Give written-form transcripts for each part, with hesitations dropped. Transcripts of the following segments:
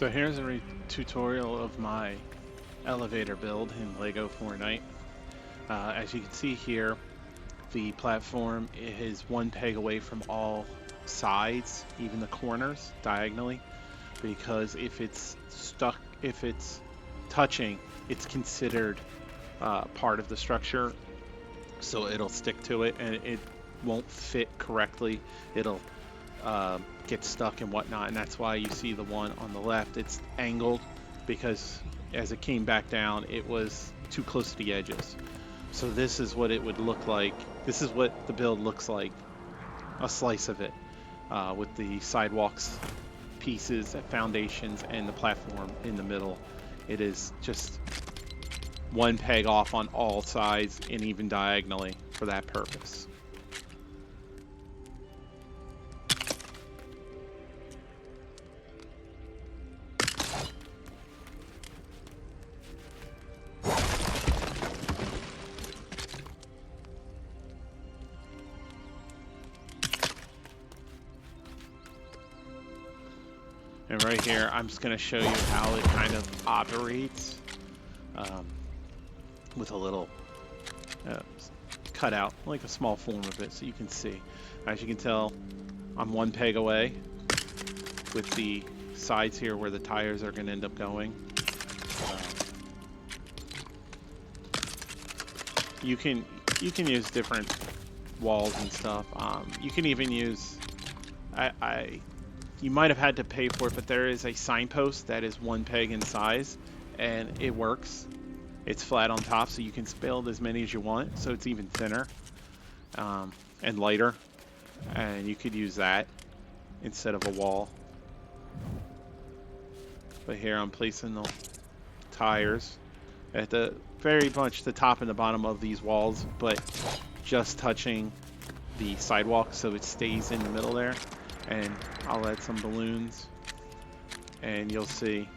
So here's a tutorial of my elevator build in LEGO Fortnite. As you can see here, the platform is one peg away from all sides, even the corners, diagonally, because if it's stuck, if it's touching, it's considered part of the structure, so it'll stick to it and it won't fit correctly. It'll get stuck and whatnot, and that's why you see the one on the left, it's angled because as it came back down it was too close to the edges. So this is what it would look like. This is what the build looks like, a slice of it, with the sidewalks, pieces, foundations, and the platform in the middle. It is just one peg off on all sides and even diagonally for that purpose. And right here, I'm just going to show you how it kind of operates with a little cutout, like a small form of it, so you can see. As you can tell, I'm one peg away with the sides here where the tires are going to end up going. You can use different walls and stuff. You can even use you might have had to pay for it, but there is a signpost that is one peg in size, and it works. It's flat on top, so you can build as many as you want, so it's even thinner and lighter, and you could use that instead of a wall. But here I'm placing the tires at the very much the top and the bottom of these walls, but just touching the sidewalk so it stays in the middle there. And I'll add some balloons and you'll see.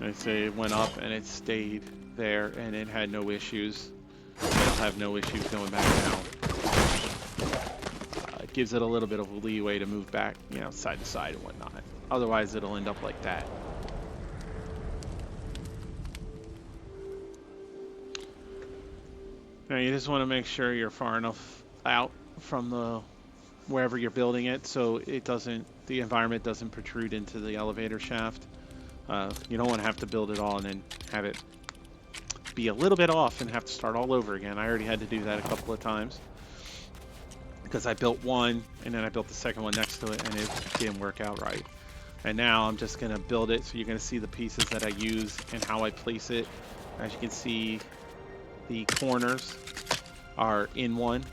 I say it went up and it stayed there and it had no issues. It'll have no issues going back down. It gives it a little bit of leeway to move back, you know, side to side and whatnot. Otherwise it'll end up like that. Now you just want to make sure you're far enough out from the wherever you're building it so it doesn't, the environment doesn't protrude into the elevator shaft. You don't want to have to build it all and then have it be a little bit off and have to start all over again. I already had to do that a couple of times because I built one and then I built the second one next to it and it didn't work out right. And now I'm just going to build it, so you're going to see the pieces that I use and how I place it. As you can see, the corners are in one,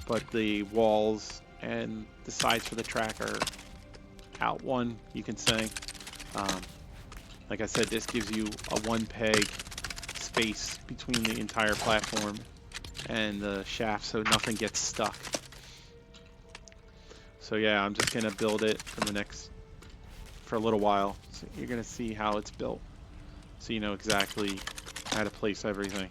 but the walls and the sides for the track are out one, you can say. Like I said, this gives you a one peg space between the entire platform and the shaft so nothing gets stuck. So yeah, I'm just gonna build it for a little while. So you're gonna see how it's built, so you know exactly how to place everything.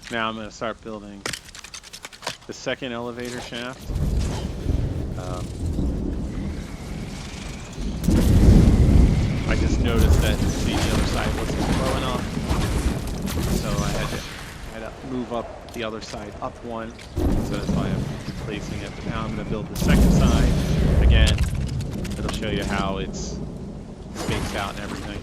Now I'm going to start building the second elevator shaft. I just noticed that the other side wasn't low enough, so I had to move up the other side up one. So that's why I'm placing it. But now I'm going to build the second side. Again, it'll show you how it's spaced out and everything.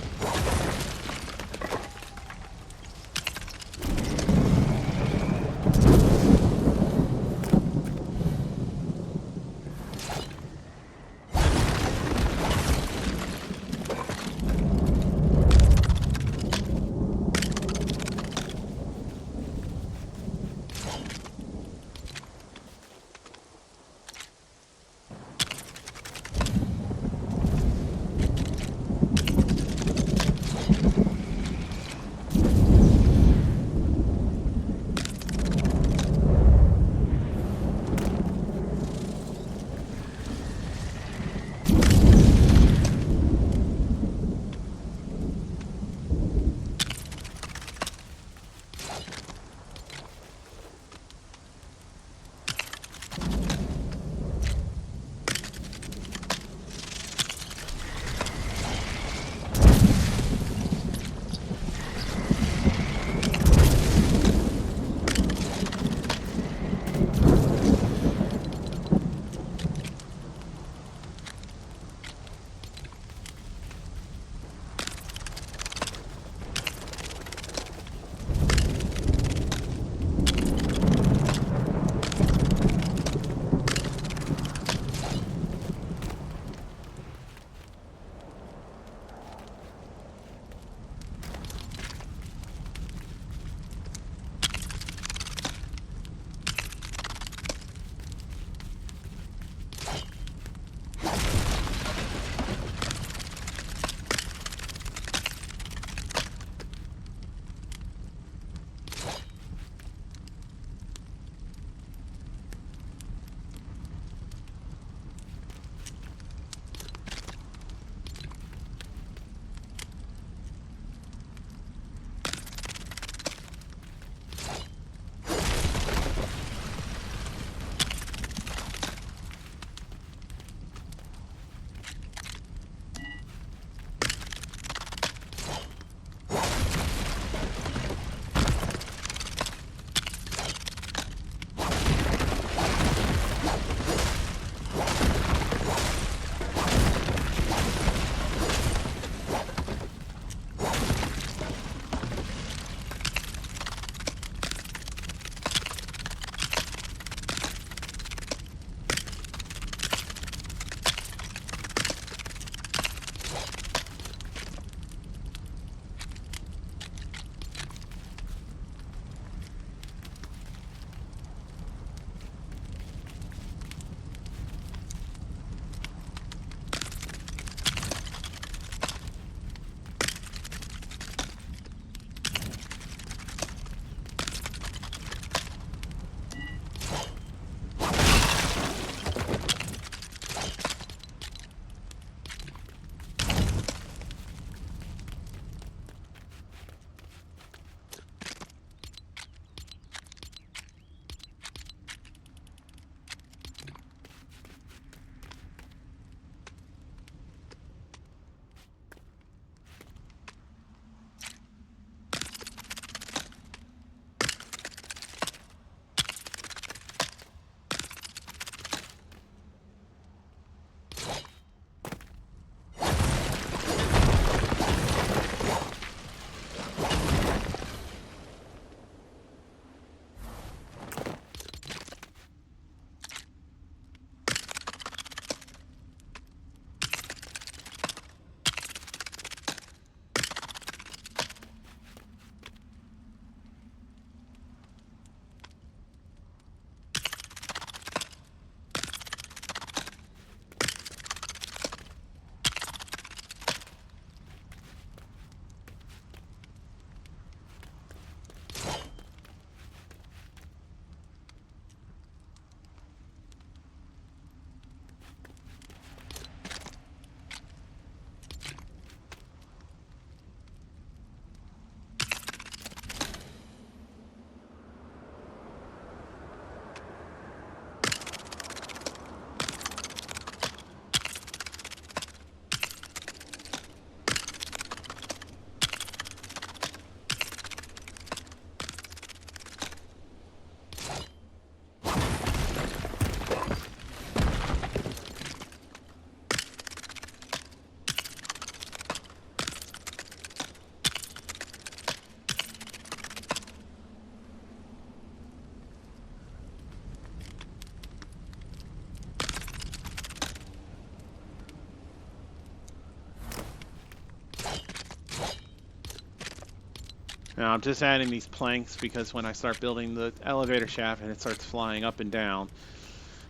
Now I'm just adding these planks because when I start building the elevator shaft and it starts flying up and down,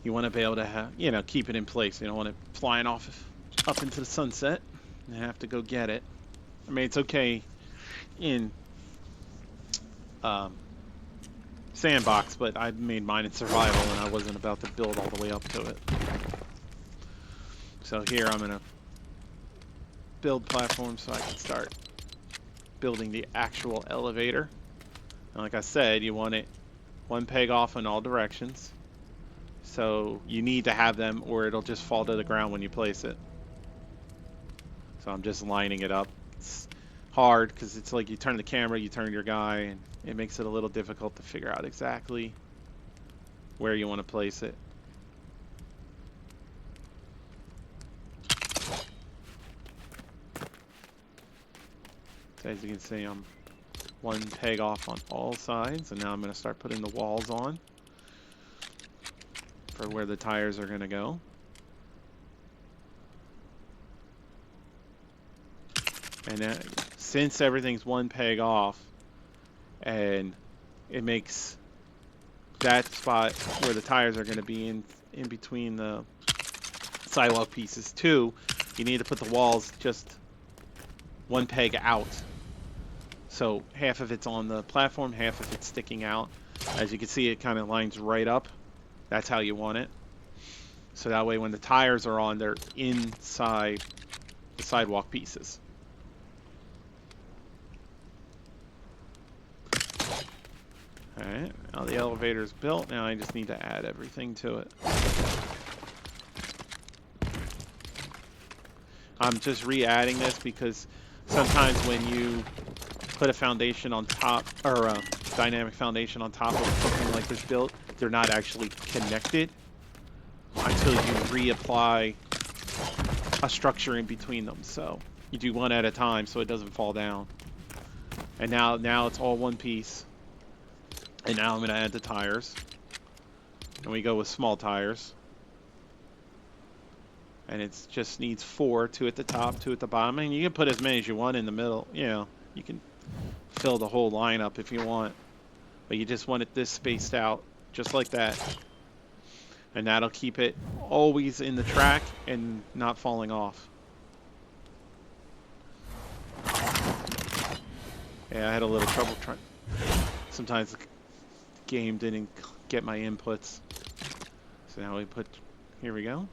you want to be able to have, keep it in place. You don't want it flying off up into the sunset and have to go get it. I mean, it's okay in um, sandbox, but I made mine in survival and I wasn't about to build all the way up to it. So here I'm going to build platforms so I can start building the actual elevator. And like I said, you want it one peg off in all directions. So you need to have them or it'll just fall to the ground when you place it. So I'm just lining it up. It's hard because it's like you turn the camera, you turn your guy, and it makes it a little difficult to figure out exactly where you want to place it. So as you can see, I'm one peg off on all sides, and now I'm going to start putting the walls on for where the tires are going to go. And since everything's one peg off, and it makes that spot where the tires are going to be in between the sidewalk pieces too, you need to put the walls just one peg out. So half of it's on the platform, half of it's sticking out. As you can see, it kind of lines right up. That's how you want it. So that way when the tires are on, they're inside the sidewalk pieces. Alright, now the elevator's built. Now I just need to add everything to it. I'm just re-adding this because sometimes when you put a foundation on top, or a dynamic foundation on top of something like this built, they're not actually connected until you reapply a structure in between them. So you do one at a time so it doesn't fall down. And now it's all one piece. And now I'm going to add the tires. And we go with small tires. And it just needs 4, 2 at the top, 2 at the bottom. And you can put as many as you want in the middle. You can fill the whole line up if you want. But you just want it this spaced out, just like that. And that'll keep it always in the track and not falling off. Yeah, I had a little trouble trying. Sometimes the game didn't get my inputs. So now here we go.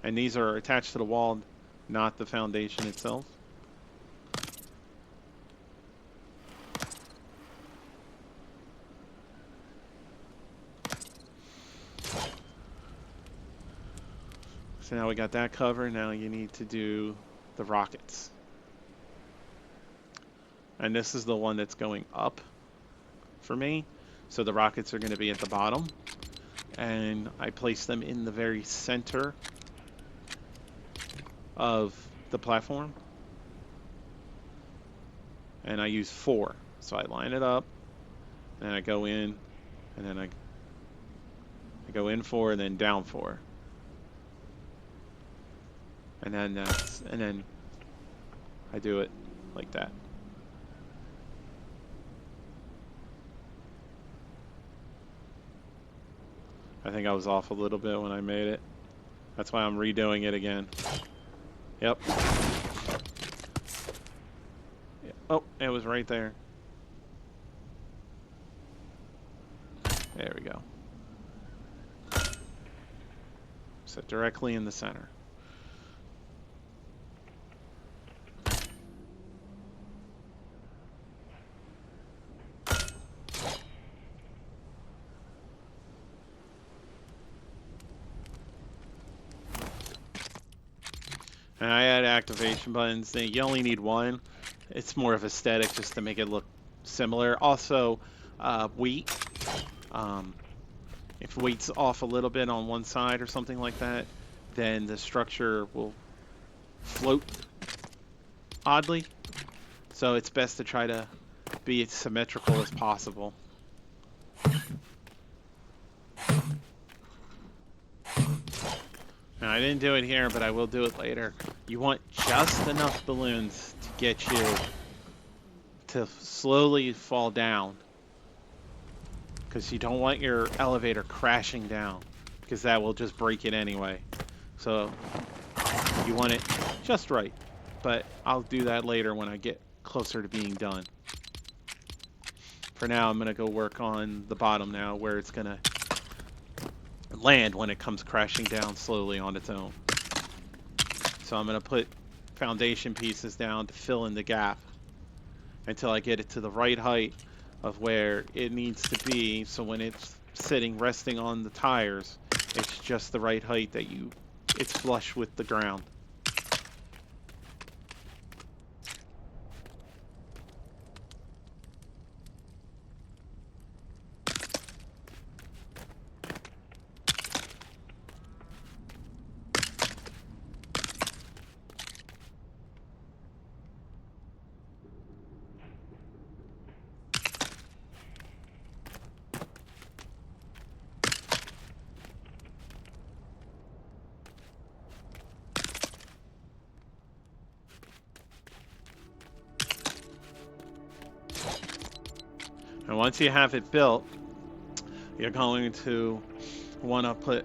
And these are attached to the wall, not the foundation itself. So now we got that covered. Now you need to do the rockets. And this is the one that's going up for me. So the rockets are going to be at the bottom. And I place them in the very center of the platform. And I use 4. So I line it up. And I go in. And then I go in 4 and then down 4. And then I do it like that. I think I was off a little bit when I made it. That's why I'm redoing it again. Yep. Oh, it was right there. There we go. Set directly in the center. And I add activation buttons. You only need 1. It's more of aesthetic just to make it look similar. Also, weight. If weight's off a little bit on one side or something like that, then the structure will float oddly. So it's best to try to be as symmetrical as possible. Now, I didn't do it here, but I will do it later. You want just enough balloons to get you to slowly fall down, because you don't want your elevator crashing down, because that will just break it anyway. So you want it just right. But I'll do that later when I get closer to being done. For now, I'm going to go work on the bottom now, where it's going to land when it comes crashing down slowly on its own. So I'm going to put foundation pieces down to fill in the gap until I get it to the right height of where it needs to be, so when it's sitting resting on the tires, it's just the right height that it's flush with the ground. And once you have it built, you're going to want to put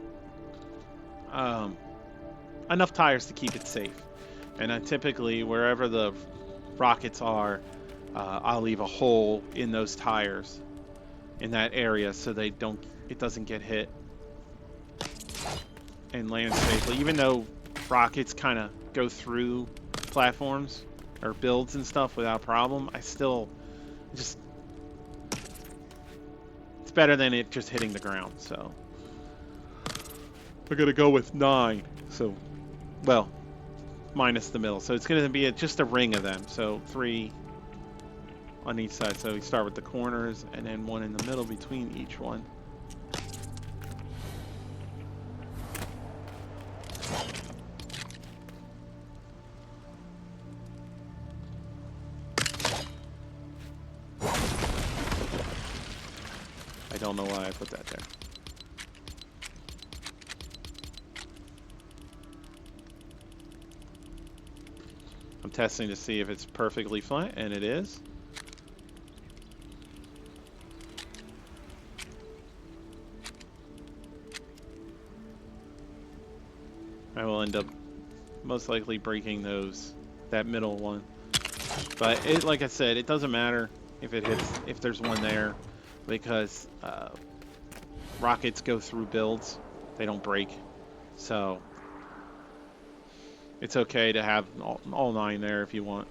enough tires to keep it safe. And I typically, wherever the rockets are, I'll leave a hole in those tires in that area so it doesn't get hit and land safely. Even though rockets kind of go through platforms or builds and stuff without problem, I still just, it's better than it just hitting the ground. So we're gonna go with 9. So, well, minus the middle. So it's gonna be just a ring of them. So 3 on each side. So we start with the corners and then 1 in the middle between each one. I don't know why I put that there. I'm testing to see if it's perfectly flat, and it is. I will end up most likely breaking that middle one. But like I said, it doesn't matter if there's one there, because rockets go through builds, they don't break. So it's okay to have all 9 there if you want.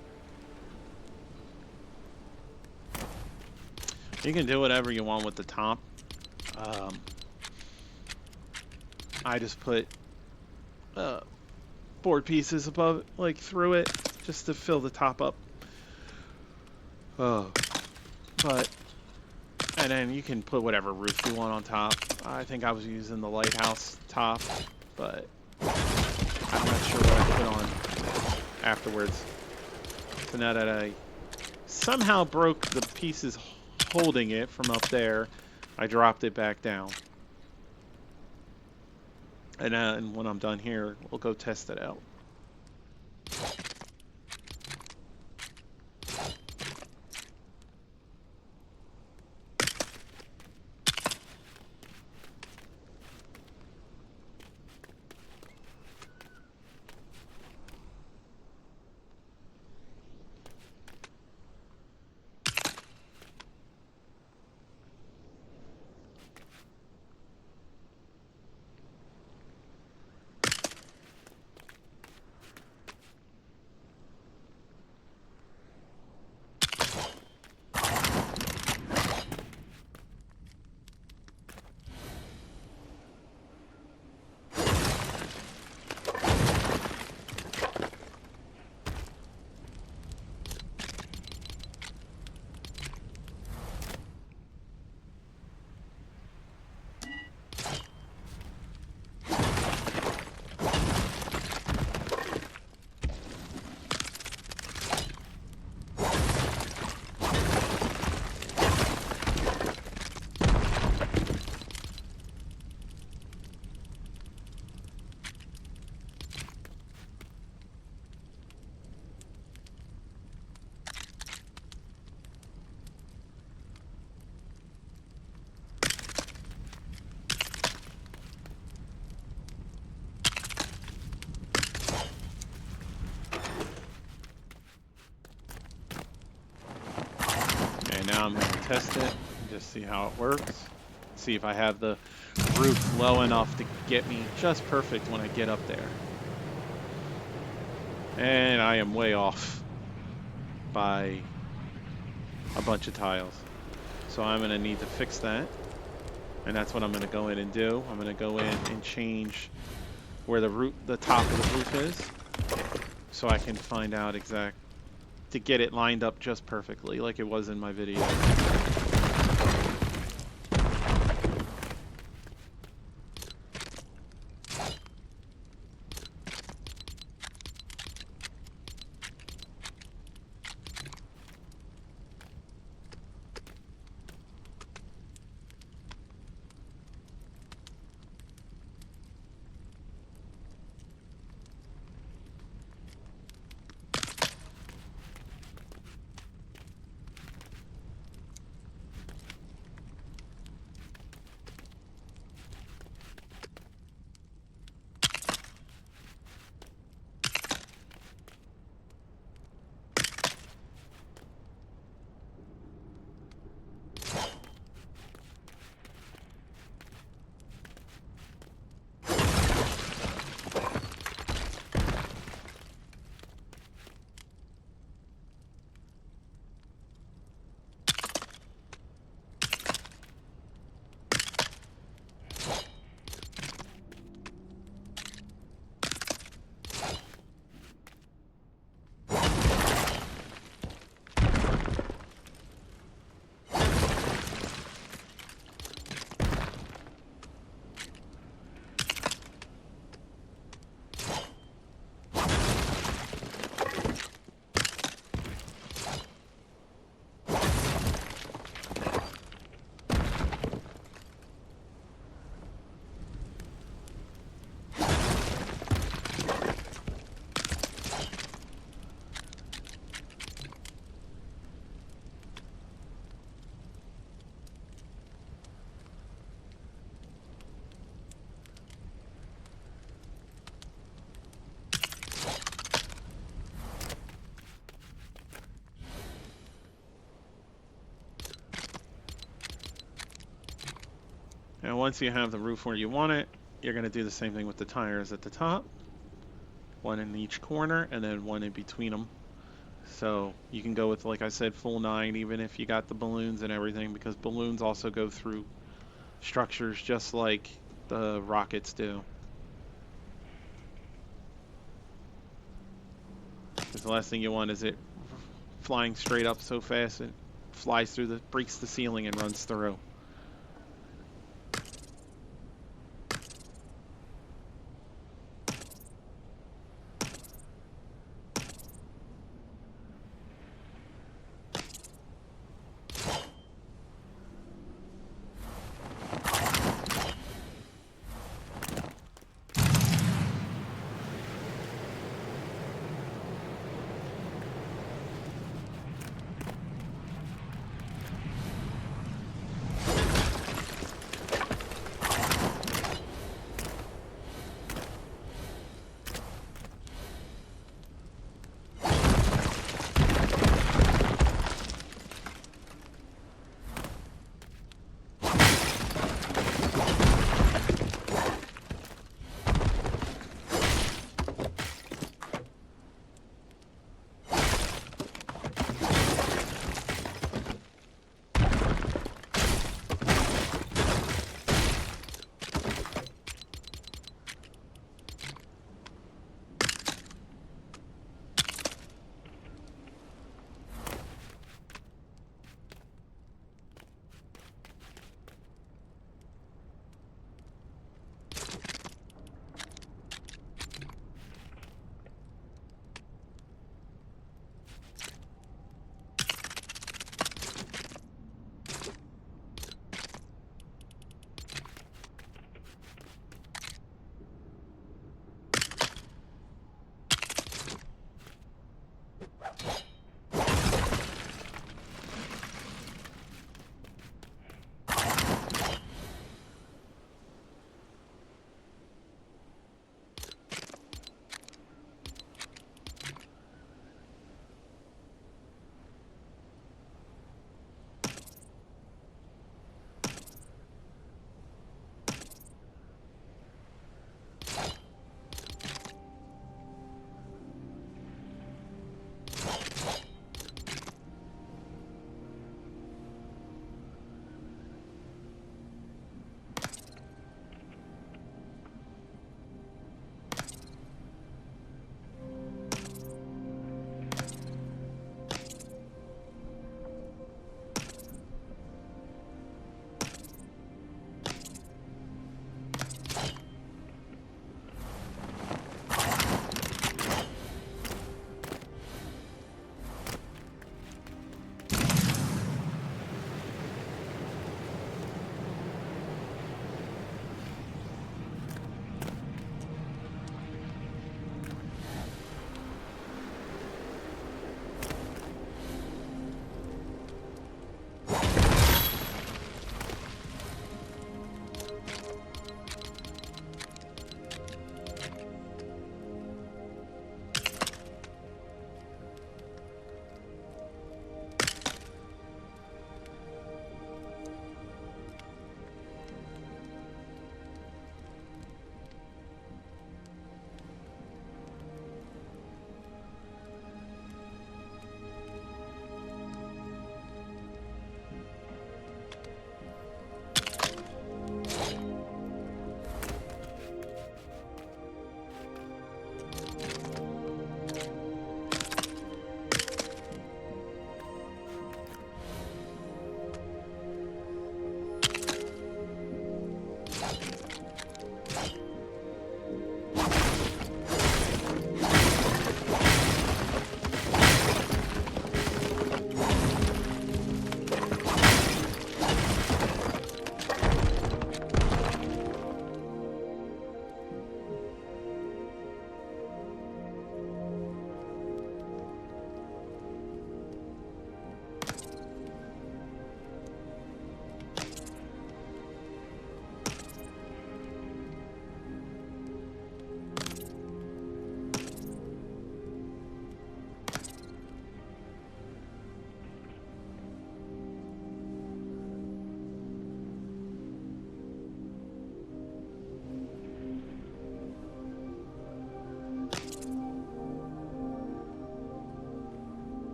You can do whatever you want with the top. I just put board pieces above it, like through it, just to fill the top up. And then you can put whatever roof you want on top. I think I was using the lighthouse top, but I'm not sure what I put on afterwards. So now that I somehow broke the pieces holding it from up there, I dropped it back down. And when I'm done here, we'll go test it out. now I'm going to test it and just see how it works. See if I have the roof low enough to get me just perfect when I get up there. And I am way off by a bunch of tiles. So I'm going to need to fix that. And that's what I'm going to go in and do. I'm going to go in and change where the top of the roof is, so I can find out to get it lined up just perfectly like it was in my video. And once you have the roof where you want it, you're going to do the same thing with the tires at the top. One in each corner and then one in between them. So you can go with, like I said, full 9 even if you got the balloons and everything, because balloons also go through structures just like the rockets do. Because the last thing you want is it flying straight up so fast it flies through breaks the ceiling and runs through.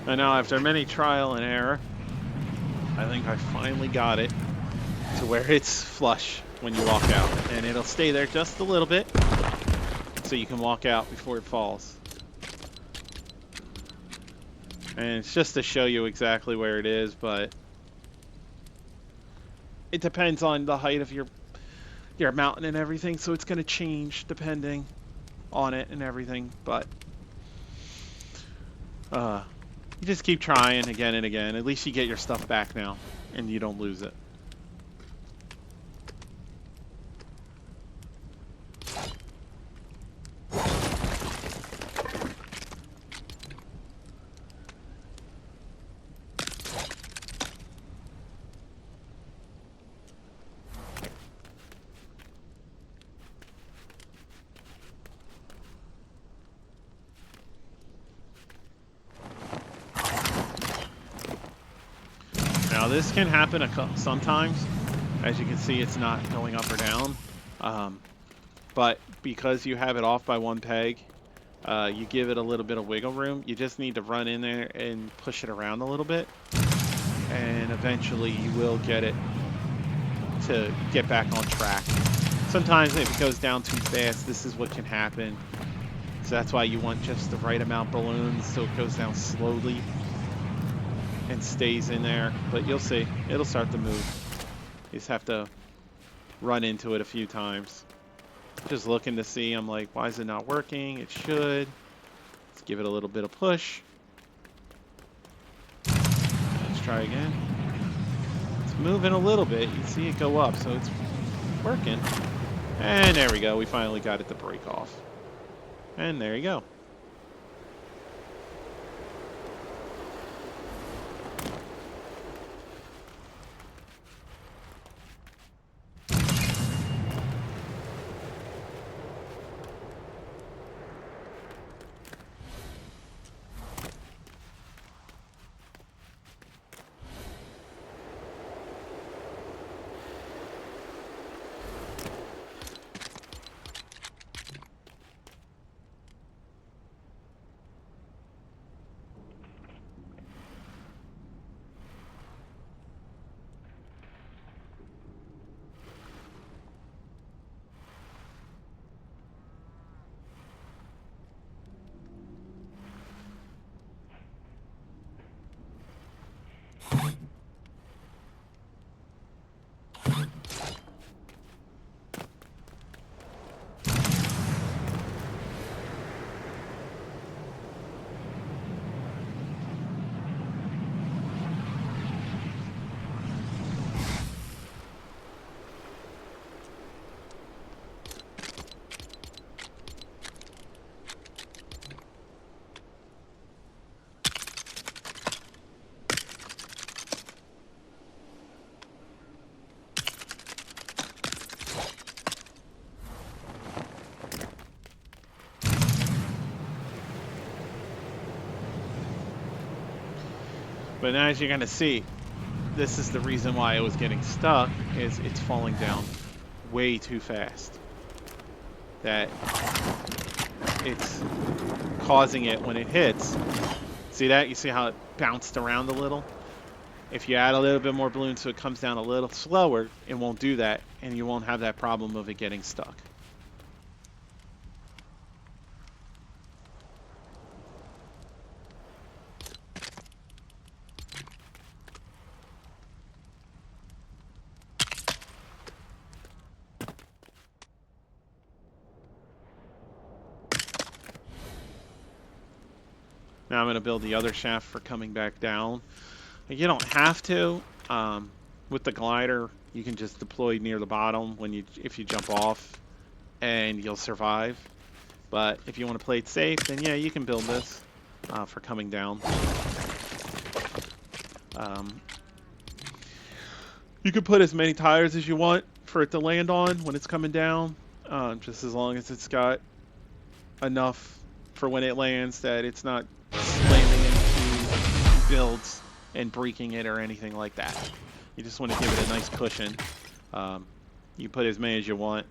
And now, after many trial and error, I think I finally got it to where it's flush when you walk out. And it'll stay there just a little bit so you can walk out before it falls. And it's just to show you exactly where it is, but it depends on the height of your mountain and everything, so it's going to change depending on it and everything, but you just keep trying again and again. At least you get your stuff back now and you don't lose it. Now this can happen sometimes. As you can see, it's not going up or down. But because you have it off by one peg, you give it a little bit of wiggle room. You just need to run in there and push it around a little bit. And eventually you will get it to get back on track. Sometimes if it goes down too fast, this is what can happen. So that's why you want just the right amount of balloons so it goes down slowly and stays in there. But you'll see, it'll start to move. You just have to run into it a few times. Just looking to see, I'm like, why is it not working? It should. Let's give it a little bit of push. Let's try again. It's moving a little bit. You see it go up, so it's working. And there we go. We finally got it to break off. And there you go. But now, as you're going to see, this is the reason why it was getting stuck, is it's falling down way too fast. That it's causing it when it hits. See that? You see how it bounced around a little? If you add a little bit more balloon so it comes down a little slower, it won't do that, and you won't have that problem of it getting stuck. Now I'm going to build the other shaft for coming back down. You don't have to. With the glider, you can just deploy near the bottom if you jump off, and you'll survive. But if you want to play it safe, then yeah, you can build this for coming down. You can put as many tires as you want for it to land on when it's coming down, just as long as it's got enough for when it lands that it's not slamming into builds and breaking it or anything like that. You just want to give it a nice cushion. You put as many as you want.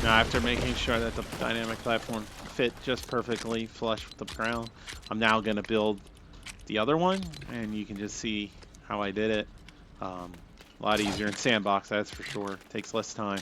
Now, after making sure that the dynamic platform fit just perfectly flush with the ground, I'm now going to build the other one, and you can just see how I did it. A lot easier in sandbox, that's for sure. Takes less time.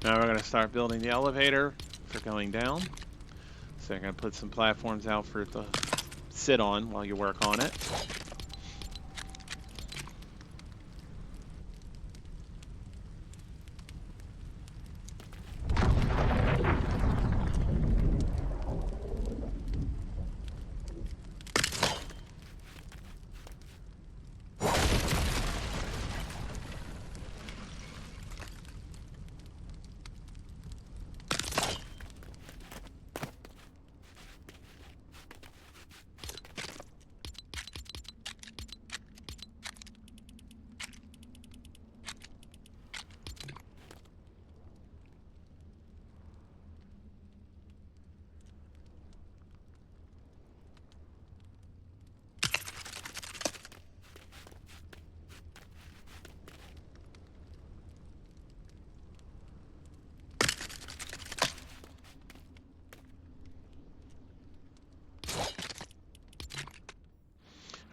Now we're going to start building the elevator for going down. So I'm going to put some platforms out for it to sit on while you work on it.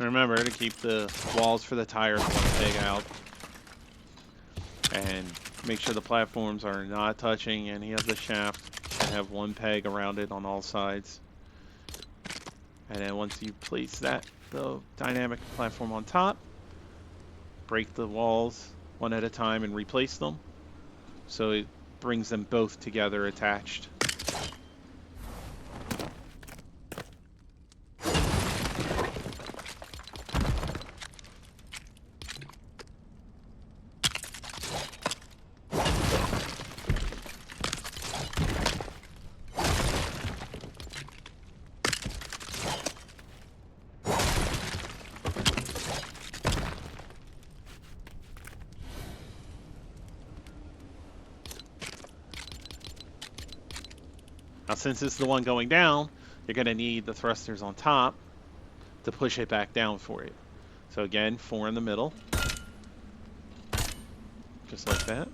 Remember to keep the walls for the tires one peg out, and make sure the platforms are not touching any of the shaft, and have one peg around it on all sides. And then once you place the dynamic platform on top, break the walls one at a time and replace them, so it brings them both together attached. Now, since this is the one going down, you're going to need the thrusters on top to push it back down for you. So again, 4 in the middle, just like that.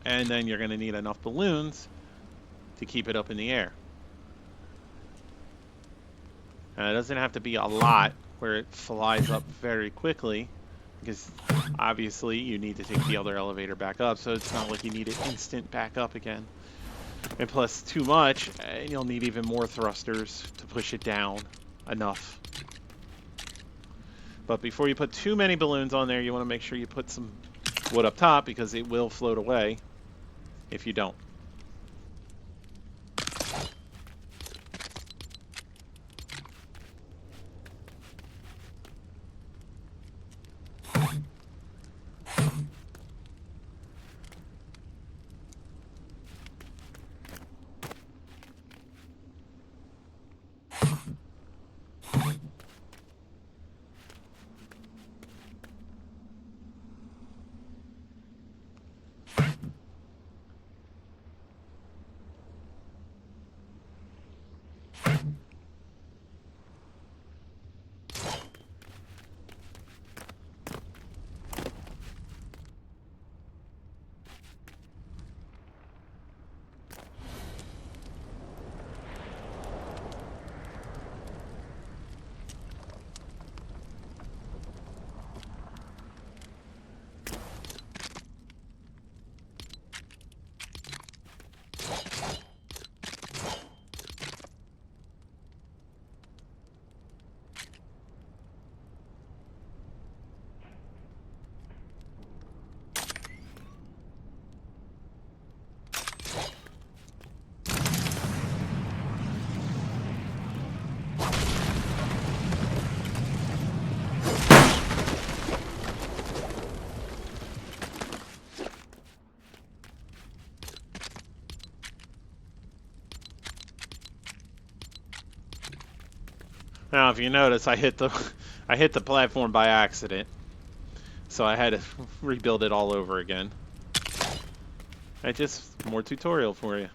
And then you're going to need enough balloons to keep it up in the air. Now, it doesn't have to be a lot where it flies up very quickly, because obviously you need to take the other elevator back up, so it's not like you need it instant back up again. And plus, too much, and you'll need even more thrusters to push it down enough. But before you put too many balloons on there, you want to make sure you put some wood up top, because it will float away if you don't. Now, if you notice, I hit the platform by accident, so I had to rebuild it all over again. That's just more tutorial for you.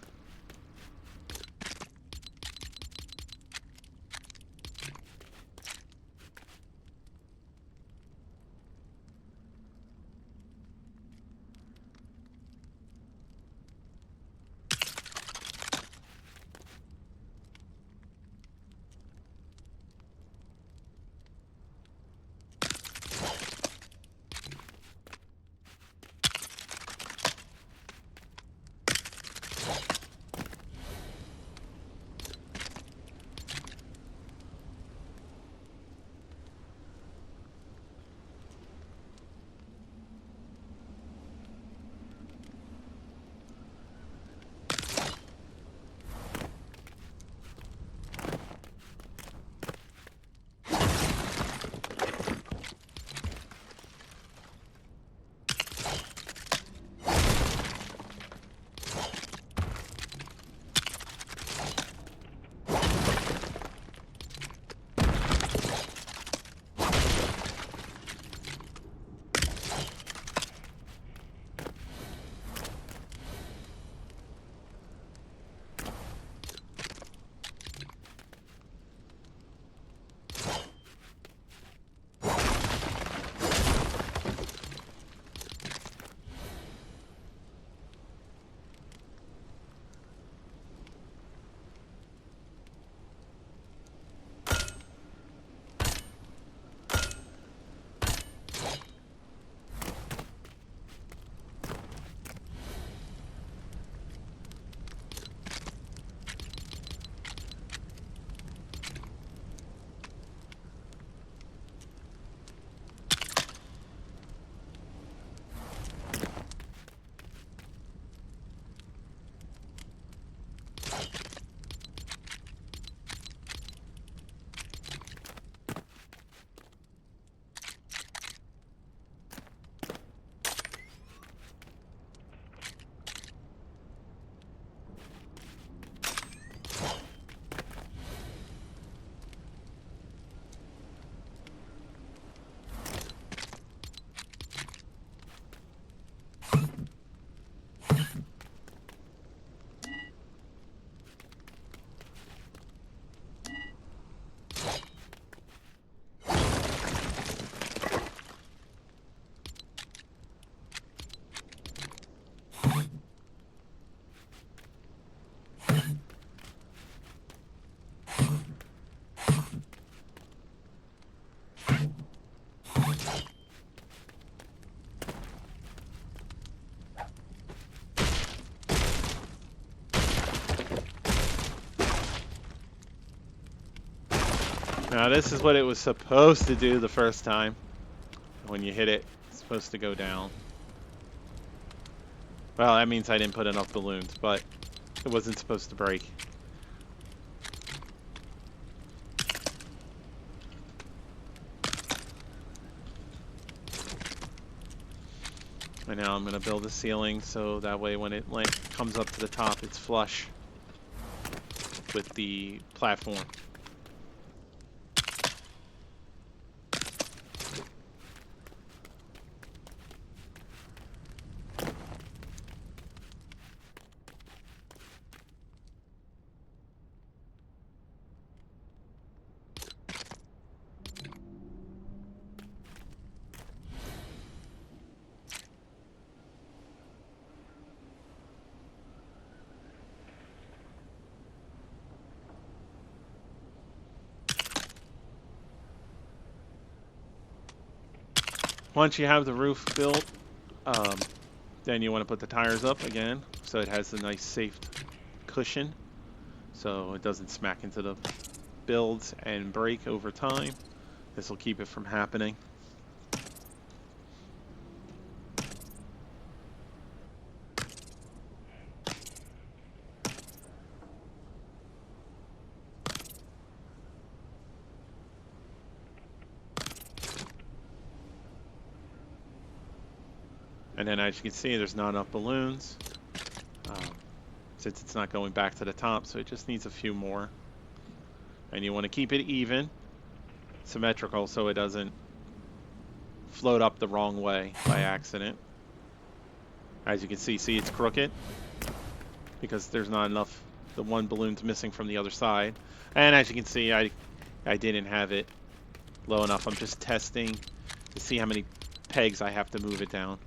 Now this is what it was supposed to do the first time. When you hit it, it's supposed to go down. Well, that means I didn't put enough balloons, but it wasn't supposed to break. And now I'm going to build a ceiling so that way when it comes up to the top, it's flush with the platform. Once you have the roof built, then you want to put the tires up again so it has a nice safe cushion so it doesn't smack into the builds and break over time. This will keep it from happening. And then as you can see, there's not enough balloons since it's not going back to the top, so it just needs a few more. And you want to keep it even, symmetrical, so it doesn't float up the wrong way by accident. As you can see it's crooked because there's not enough, the one balloon's missing from the other side. And as you can see, I didn't have it low enough. I'm just testing to see how many pegs I have to move it down.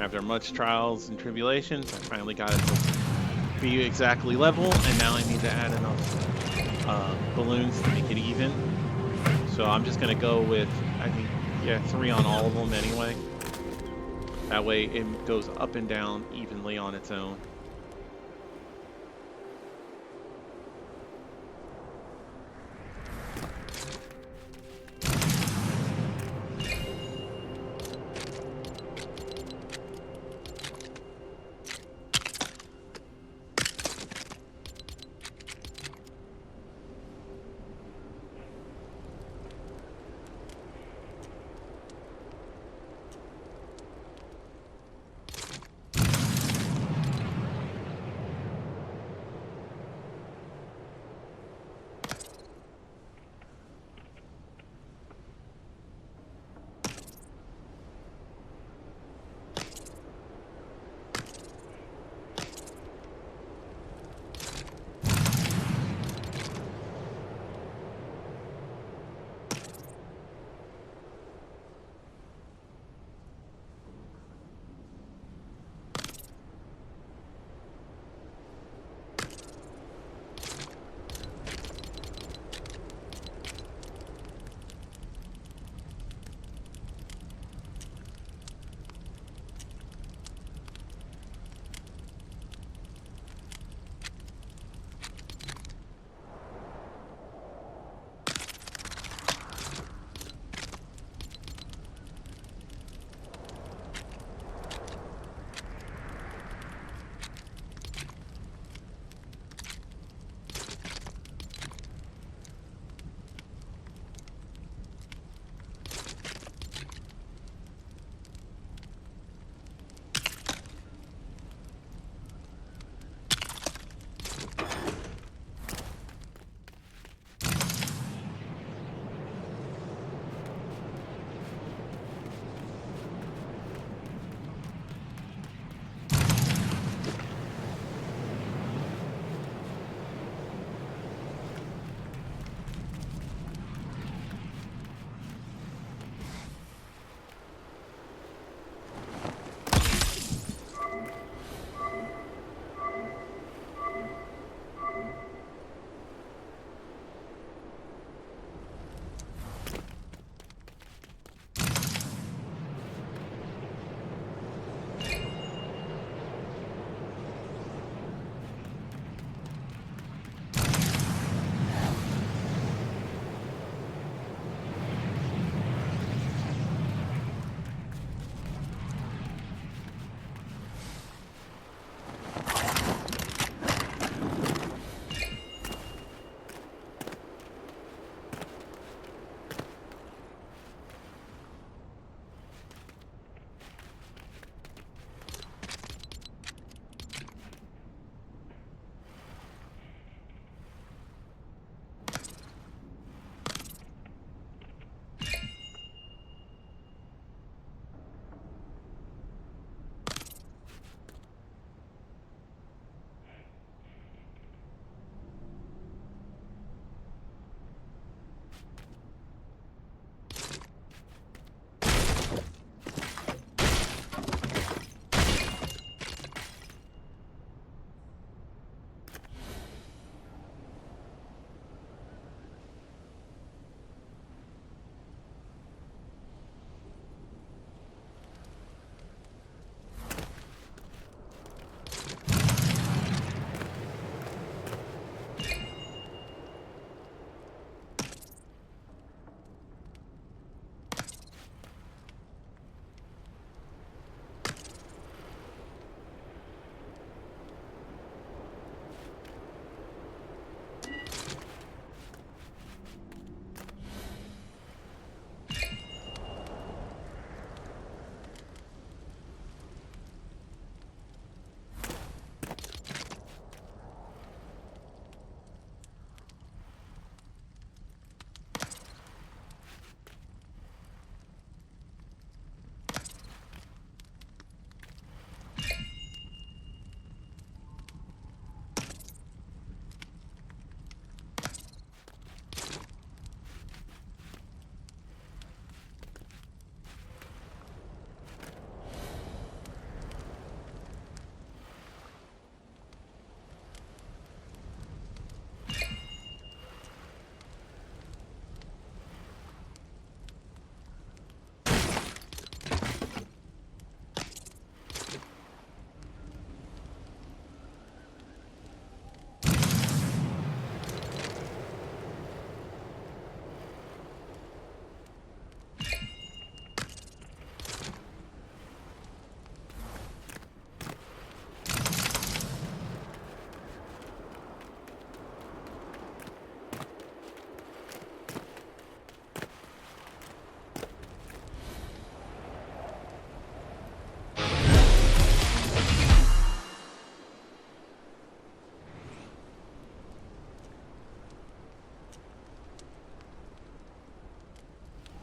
After much trials and tribulations, I finally got it to be exactly level, and now I need to add enough balloons to make it even. So I'm just gonna go with, I think, yeah, 3 on all of them anyway. That way it goes up and down evenly on its own.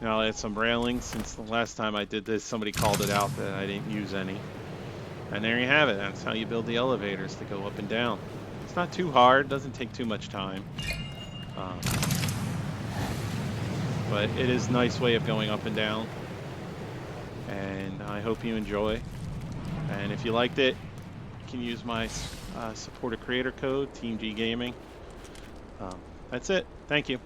Now I'll add some railings. Since the last time I did this, somebody called it out that I didn't use any. And there you have it. That's how you build the elevators to go up and down. It's not too hard. Doesn't take too much time. Um, but it is a nice way of going up and down. And I hope you enjoy. And if you liked it, you can use my support a creator code, TeamGGaming. That's it. Thank you.